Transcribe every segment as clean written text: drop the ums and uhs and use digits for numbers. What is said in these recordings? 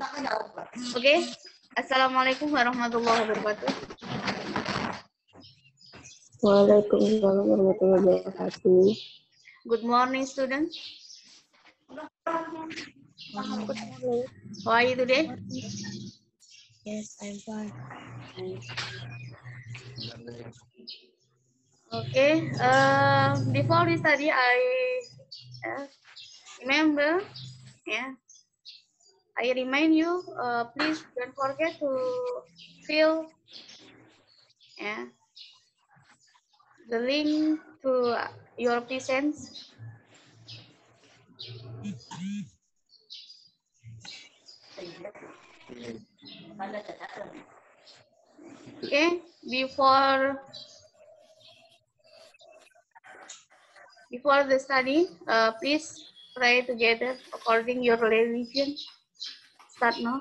Oke. Assalamualaikum warahmatullahi wabarakatuh. Waalaikumsalam warahmatullahi wabarakatuh. Good morning, students. How are you today? Yes, I'm fine. Okay. Before we study, I remember, I remind you, please don't forget to fill, the link to your presents. Okay. Before the study, please pray together according your religion. Start now.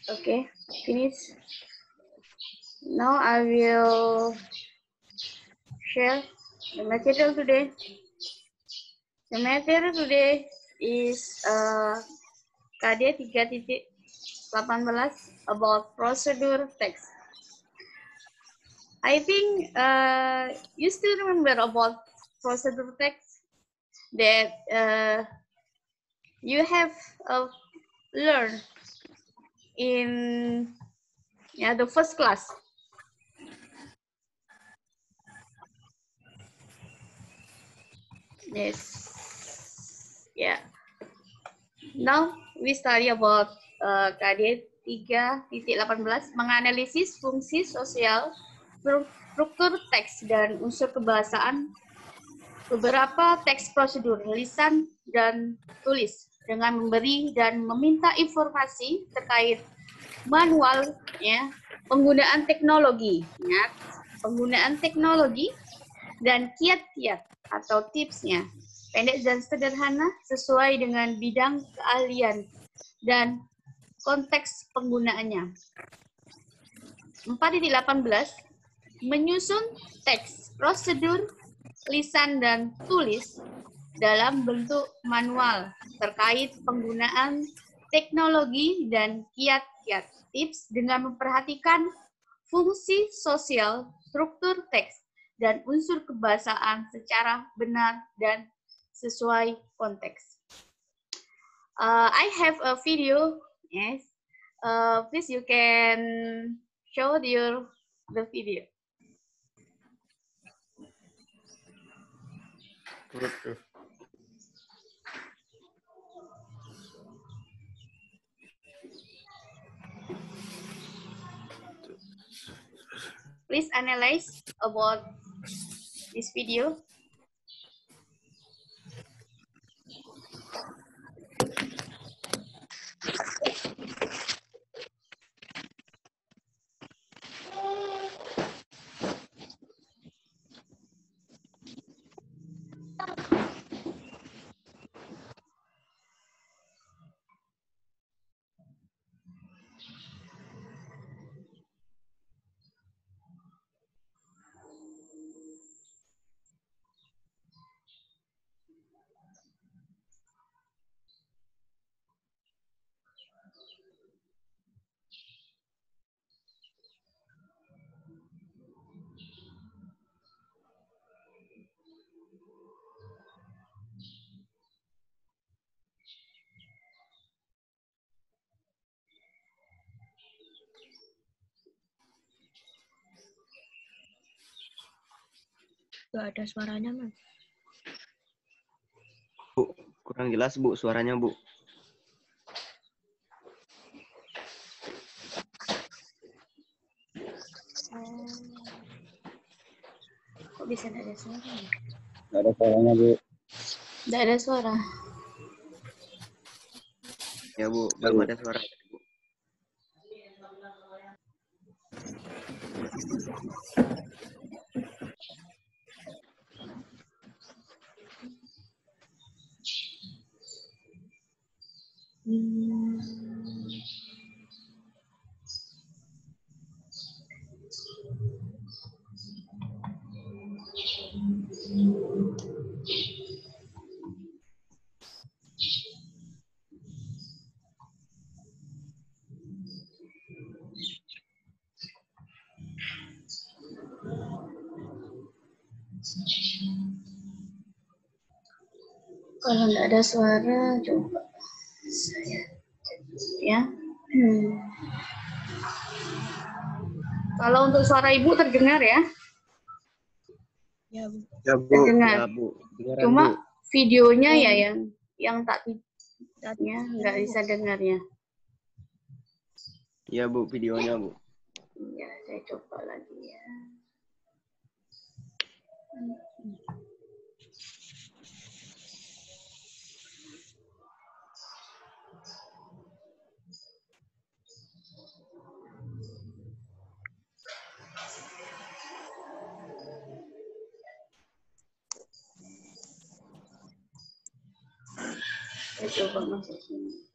Okay, finish. Now I will share the material today. The material today is KD 3.18 about procedure text. I think you still remember about procedure text that you have learned in the first class. Yes. Yeah. Now we study about KD 3.18 menganalisis fungsi sosial, struktur teks dan unsur kebahasaan beberapa teks prosedur lisan dan tulis dengan memberi dan meminta informasi terkait manual penggunaan teknologi, penggunaan teknologi dan kiat-kiat atau tipsnya, pendek dan sederhana sesuai dengan bidang keahlian dan konteks penggunaannya. 4.18 menyusun teks prosedur lisan dan tulis dalam bentuk manual terkait penggunaan teknologi dan kiat-kiat tips dengan memperhatikan fungsi sosial, struktur teks, dan unsur kebahasaan secara benar dan sesuai konteks. I have a video. Yes. Please you can show the video. Please analyze about this video. Gak ada suaranya, Mas. Bu, kurang jelas, Bu, suaranya, Bu. Kok bisa tidak ada suara? Nggak ada suaranya, Bu. Tidak ada suara. Ya, Bu, belum ada suara. Kalau nggak ada suara, coba saya ya. Kalau untuk suara ibu terdengar ya? Ya, Bu. Ya bu. Terdengar. Ya bu. Dengaran, Cuma bu. videonya ya yang tak Tadi ya nggak bisa dengar ya. Ya bu, videonya bu. Ya, saya coba lagi ya. Saya coba masuk sini.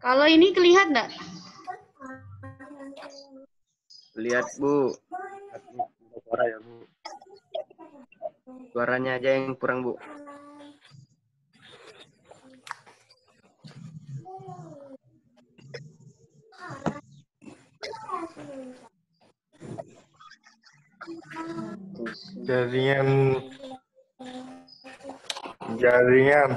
Kalau ini kelihatan nggak? Lihat bu. Suara ya bu. Suaranya aja yang kurang bu. Jaringan jaringan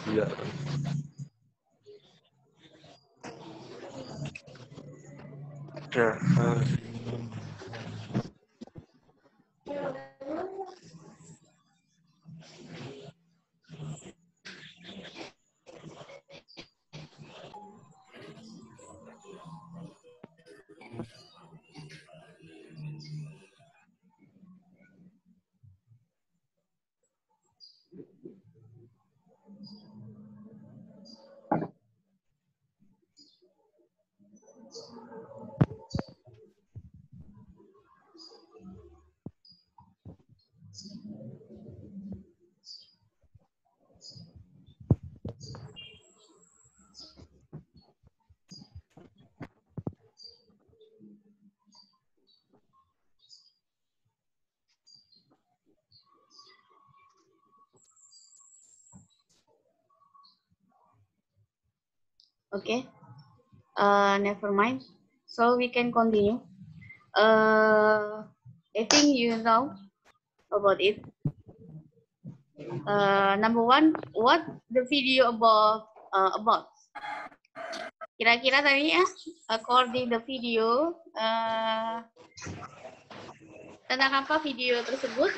ya. Okay. Never mind. So we can continue. I think you know about it. Number one, what the video about? Kira-kira tadi ya, according the video, tentang apa video tersebut?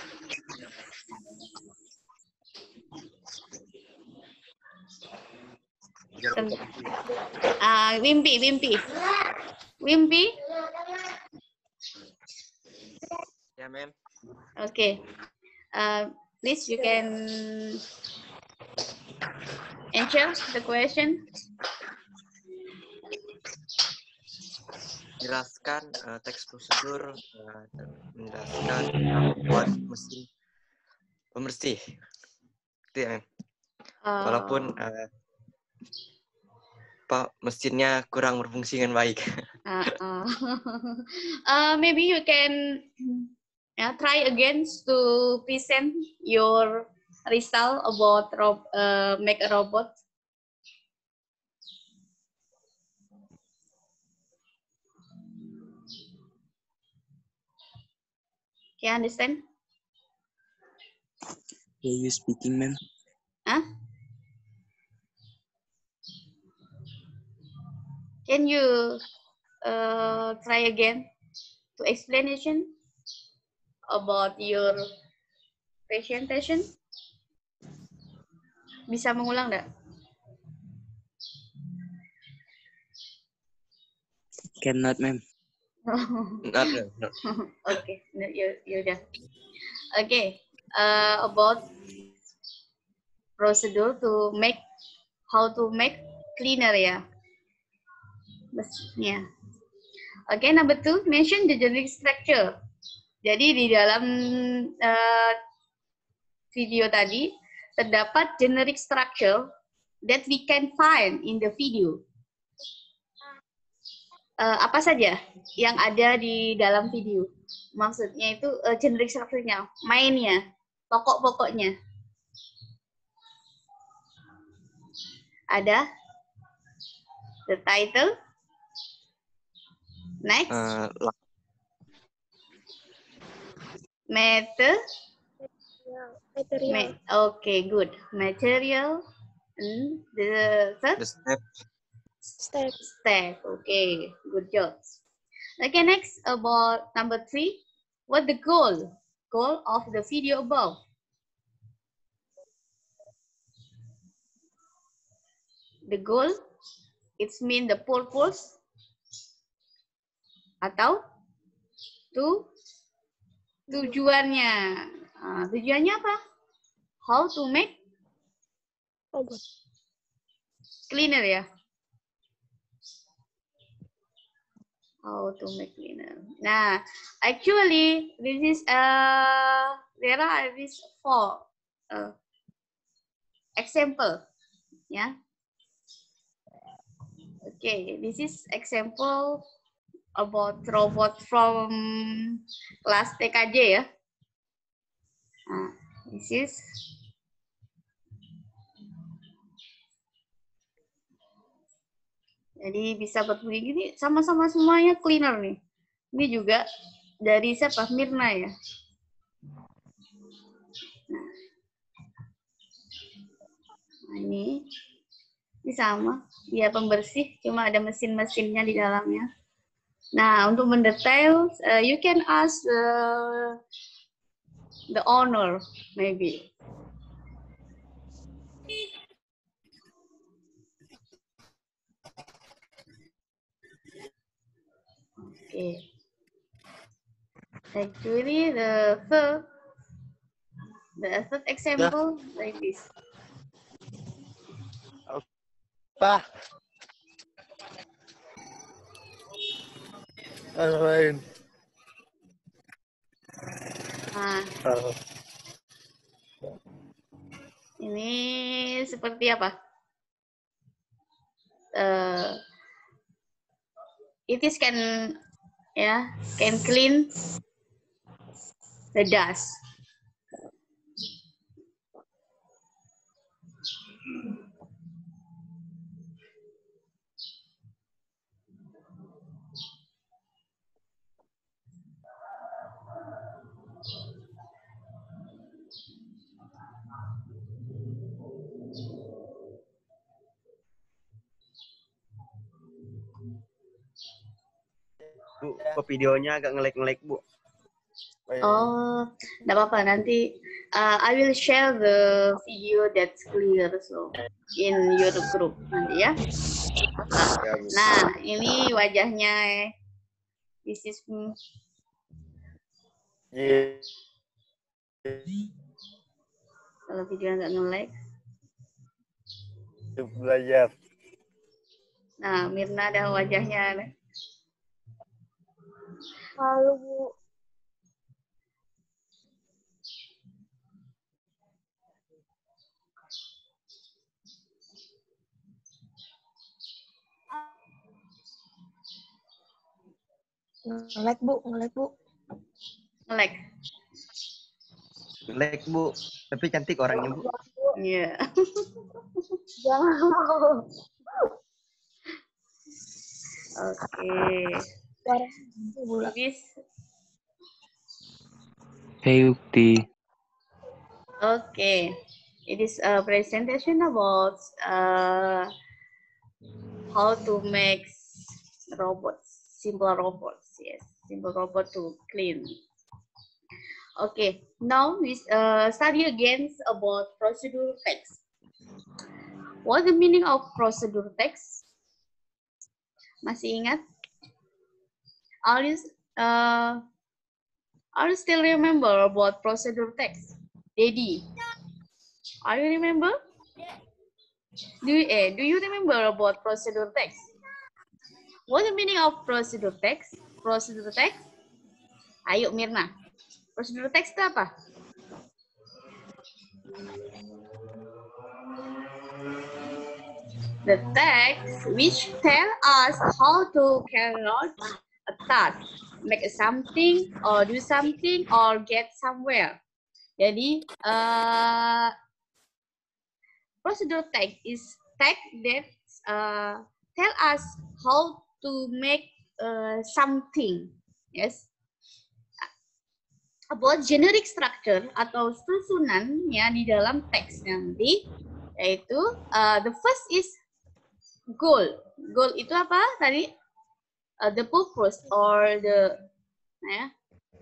Wimpy. Ya mem. Okay. Please you can answer the question. Jelaskan teks prosedur, menjelaskan buat mesin pembersih. Itu ya, Mem. Walaupun mesinnya kurang berfungsi dengan baik. Maybe you can try again to present your result about make a robot. Can you understand? Yeah, you speaking, ma'am? Huh? Can you try again to explanation about your presentation? Bisa mengulang nggak? Cannot, ma'am. No. Okay, yaudah. Okay, about procedure to make, how to make cleaner ya. Yeah. Okay, number two, mention the generic structure. Jadi di dalam video tadi terdapat generic structure that we can find in the video. Apa saja yang ada di dalam video? Maksudnya itu generic structure-nya, mainnya, pokok-pokoknya. Ada the title, next, Material. okay, good. Material, and the third? The step. Step. Okay, good job. Okay, next about number 3. What the goal of the video above? The goal, it's mean the purpose atau tujuannya. Tujuannya apa? How to make cleaner ya. How to make cleaner. Nah, actually this is there are these 4 example. Yeah. Okay, this is example about robot from kelas TKJ ya. Nah, this is jadi bisa berbunyi gini, sama-sama semuanya cleaner nih. Ini juga dari siapa? Mirna ya. Nah, ini sama, dia pembersih, cuma ada mesin-mesinnya di dalamnya. Nah, untuk mendetail, you can ask the owner, maybe. Okay. Actually, the third example like this. Apa? Lain. Nah, ini seperti apa? It is can clean the dust. Bu, kok videonya agak nge-lag, Bu. Oh, enggak apa-apa. Nanti I will share the video that's clear so in your group nanti ya. Ya, Bu. Nah, ini wajahnya. This is me. Iya. Kalau video nggak nge-lag. Belajar. Nah, Mirna ada wajahnya. Halo, Bu. Nge-lag, Bu. Nge-lag. Nge-lag, Bu. Tapi cantik orangnya, Bu. Iya. Jangan. Oke. Habis. Hey Ukti. Okay. It is a presentation about how to make robots, simple robots. Yes, simple robot to clean. Okay, now we study again about procedure text. What's the meaning of procedure text? Masih ingat? Are you still remember about procedure text? Daddy, are you remember? Do you remember about procedure text? What's the meaning of procedure text? Procedure text? Ayo Mirna. Prosedur teks itu apa? The text which tell us how to carry out a task, make something, or do something, or get somewhere. Jadi, prosedur text is text that tell us how to make something. Yes. About generic structure atau susunannya di dalam teks nanti, yaitu the first is goal. Goal itu apa tadi? The purpose or the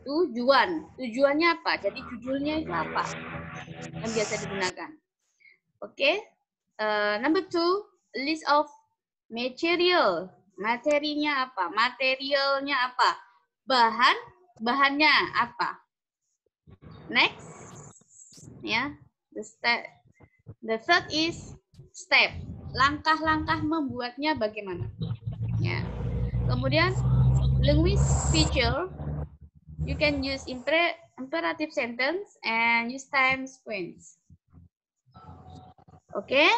tujuan. Tujuannya apa? Jadi judulnya itu apa yang biasa digunakan. Oke. Number 2, list of material. Materinya apa? Materialnya apa? Bahannya apa? Next, ya, the third is step. Langkah-langkah membuatnya bagaimana? Ya. Kemudian language feature, you can use imperative sentence and use time sequence. Okay.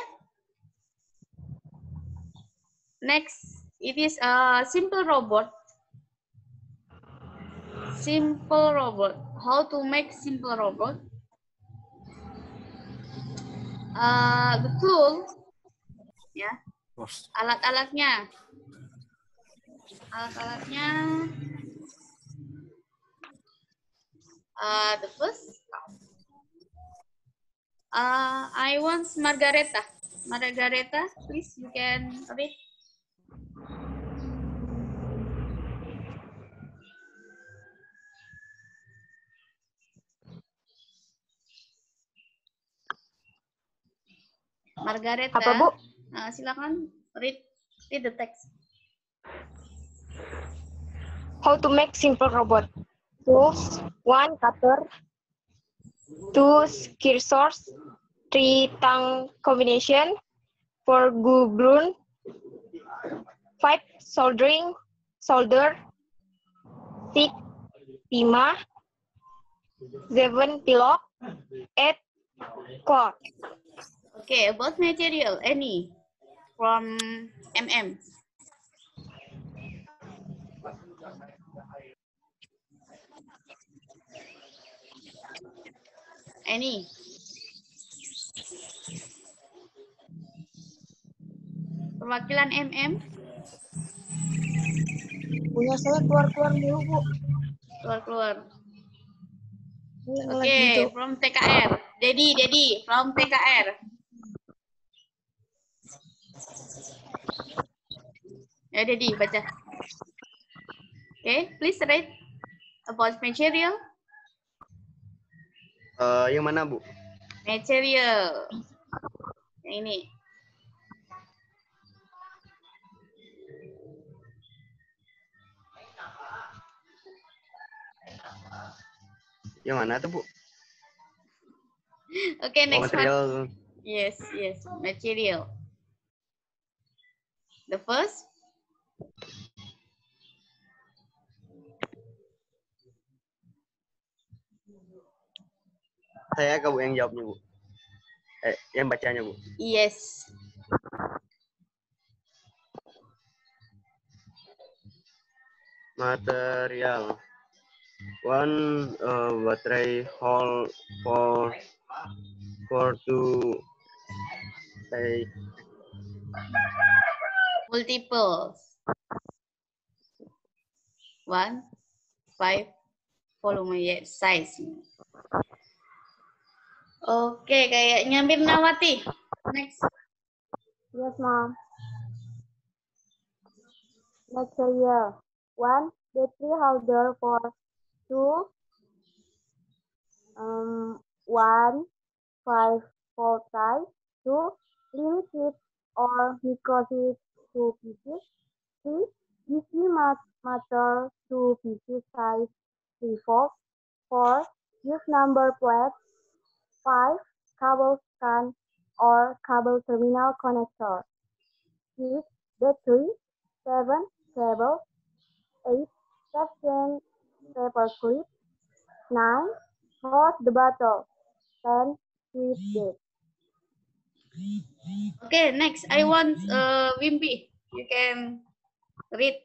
Next, it is a simple robot. Simple robot. How to make simple robot? The tool, ya, alat-alatnya. The first, I want Margareta. Margareta, please, you can read. Margareta. Apa, Bu? Silakan read the text. How to make simple robot. Tools, 1 cutter, 2 scissors, 3 tongue combination, 4 glue gun, 5 solder, 6 timah, 7 pillow, 8 cord. Okay, about material, any from MM. Any. Perwakilan MM. Punya saya keluar-keluar dulu, Bu. Keluar-keluar. Yang Oke, lagi itu. from TKR. Dedi, from TKR. Ya, Dedi, baca. Okay, please read about material. Yang mana, Bu? Material. Yang ini. Yang mana tuh, Bu? Okay, next material. one. Yes, material. The first. Saya ke Bu yang jawabnya, Bu. Yang bacanya, Bu. Yes. Material. 1 battery hole for to take Multiples. 1, 5 volume size. Oke, kayaknya Mirnawati. Next. Yes, Mom. Material. 1 battery holder for 2 1 5-volt size, 2 limited or microchip 2 pieces, 3 DC motor 2 pieces size 3 volts, 4 use number plate, 5 cable scan or cable terminal connector, 6 battery, 7 cable, 8 section paper clip, 9. Host the battle. 10. Sweep it. Okay, next I want Wimpy. You can read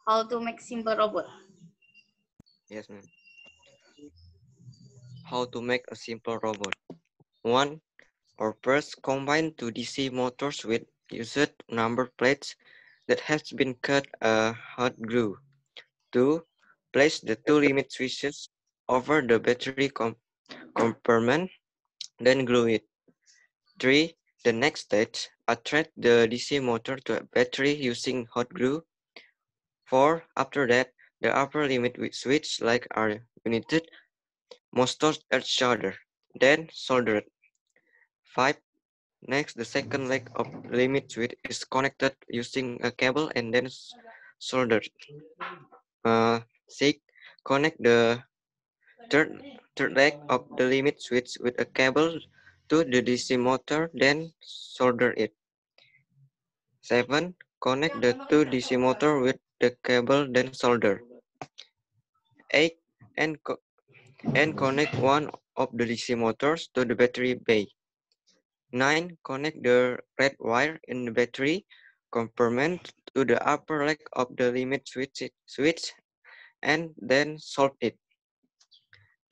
how to make simple robot. Yes, ma'am. How to make a simple robot. 1. Or first combine two DC motors with used number plates that has been cut a hot glue. 2. Place the two limit switches over the battery compartment, then glue it. 3. The next stage, attach the DC motor to a battery using hot glue. 4. After that, the upper limit switch legs are united, most at each other, then soldered. 5. Next, the second leg of limit switch is connected using a cable and then soldered. 6. Connect the third leg of the limit switch with a cable to the DC motor, then solder it. 7. Connect the two DC motor with the cable, then solder. 8. And connect one of the DC motors to the battery bay. 9. Connect the red wire in the battery compartment to the upper leg of the limit switch and then solder it.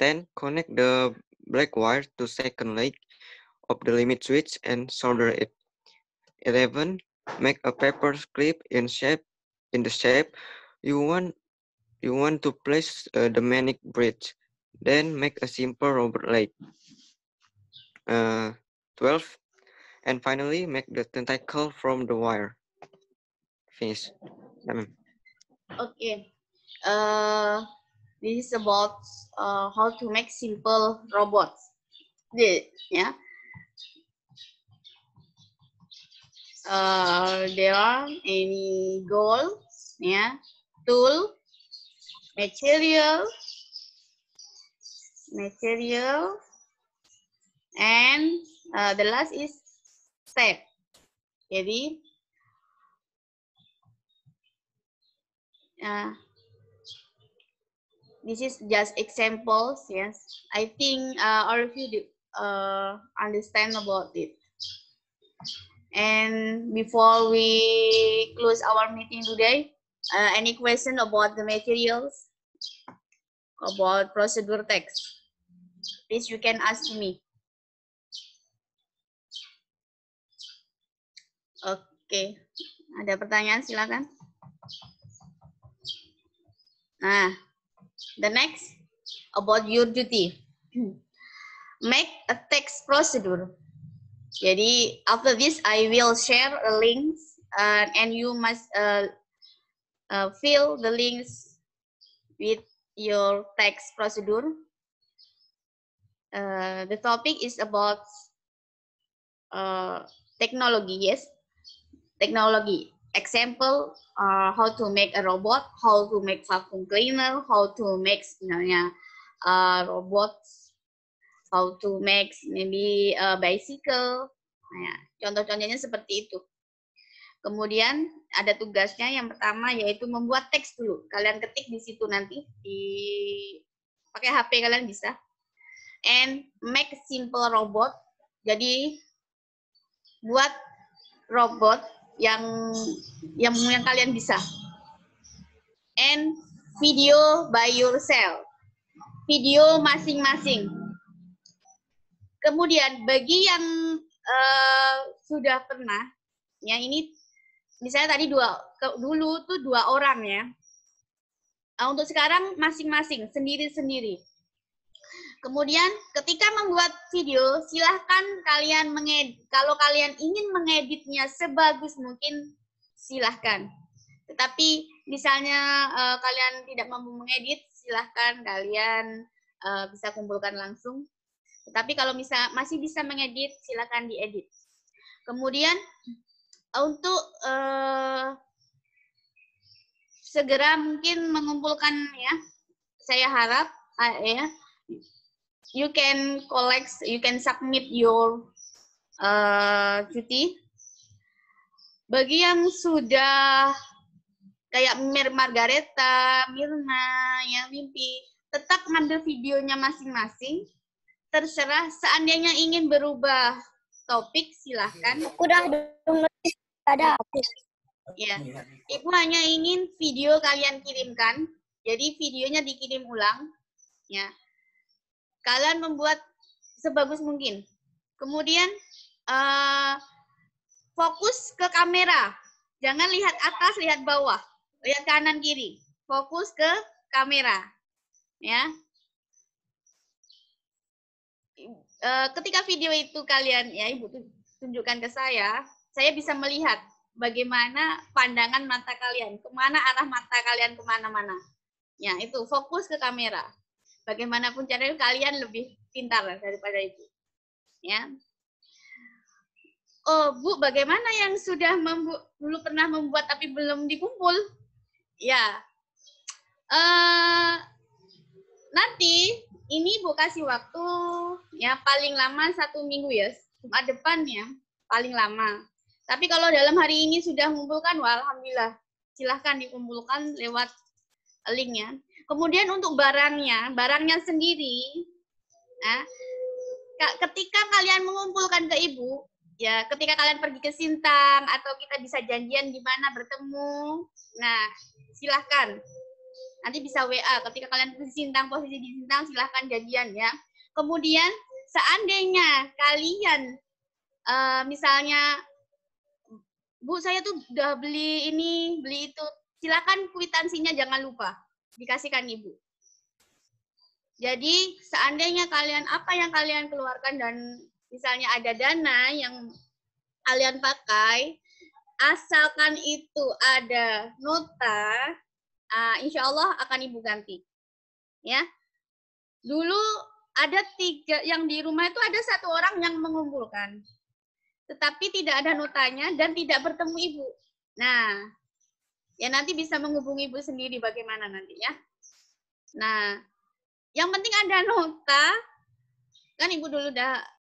10. Connect the black wire to second leg of the limit switch and solder it. 11. Make a paper clip in the shape you want to place the manic bridge. Then make a simple robot leg. 12. And finally, make the tentacle from the wire. Finish. Okay. This is about how to make simple robots. Yeah. There are any goals, yeah, tool, material, and the last is step. Jadi, this is just examples. Yes, I think all of you understand about it. And before we close our meeting today, any question about the materials, about procedure text? Please, you can ask me. Oke, ada pertanyaan silakan. Nah, the next about your duty. Make a text procedure. Jadi after this I will share a links and you must fill the links with your text procedure. The topic is about technology, yes. Technology. Example, how to make a robot, how to make vacuum cleaner, how to make sebenarnya robots, how to make maybe a bicycle. Nah, contoh-contohnya seperti itu. Kemudian ada tugasnya yang pertama yaitu membuat teks dulu. Kalian ketik di situ nanti pakai HP kalian bisa. And make simple robot. Jadi buat robot yang kalian bisa. And video by yourself. Video masing-masing. Kemudian bagi yang sudah pernah, ya ini misalnya tadi dulu tuh 2 orang ya. Untuk sekarang masing-masing, sendiri-sendiri. Kemudian ketika membuat video, silahkan kalian kalau kalian ingin mengeditnya sebagus mungkin, silahkan. Tetapi misalnya kalian tidak mampu mengedit, silahkan kalian bisa kumpulkan langsung. Tetapi kalau masih bisa mengedit, silahkan diedit. Kemudian untuk segera mungkin mengumpulkan ya, saya harap ya, you can submit your cuti. Bagi yang sudah kayak Margareta, Mirna, yang Mimpi, tetap ngambil videonya masing-masing. Terserah, seandainya ingin berubah topik, silahkan. Udah denger ada. Ya, Ibu hanya ingin video kalian kirimkan, jadi videonya dikirim ulang. Ya, kalian membuat sebagus mungkin. Kemudian fokus ke kamera, jangan lihat atas, lihat bawah, lihat kanan kiri. Fokus ke kamera, ya. Ketika video itu kalian, ya Ibu tunjukkan ke saya bisa melihat bagaimana pandangan mata kalian, kemana arah mata kalian kemana-mana. Ya, itu fokus ke kamera. Bagaimanapun caranya kalian lebih pintar daripada itu. Ya. Oh, Bu, bagaimana yang sudah dulu pernah membuat tapi belum dikumpul? Ya. Nanti ini Bu kasih waktu ya paling lama 1 minggu ya, Jumat depan ya, paling lama. Tapi kalau dalam hari ini sudah mengumpulkan, wah alhamdulillah. Silahkan dikumpulkan lewat linknya. Kemudian untuk barangnya sendiri, nah, ketika kalian mengumpulkan ke Ibu, ya ketika kalian pergi ke Sintang atau kita bisa janjian di mana bertemu, nah silahkan. Nanti bisa WA, ketika kalian posisi di Sintang, silahkan janjian ya. Kemudian seandainya kalian misalnya, Bu saya tuh udah beli ini, beli itu, silakan kwitansinya jangan lupa dikasihkan Ibu. Jadi seandainya kalian apa yang kalian keluarkan dan misalnya ada dana yang kalian pakai, asalkan itu ada nota, insya Allah akan Ibu ganti. Ya, dulu ada 3 yang di rumah itu ada 1 orang yang mengumpulkan, tetapi tidak ada notanya dan tidak bertemu Ibu. Nah, ya nanti bisa menghubungi Ibu sendiri bagaimana nanti ya. Nah, yang penting ada nota, kan Ibu dulu udah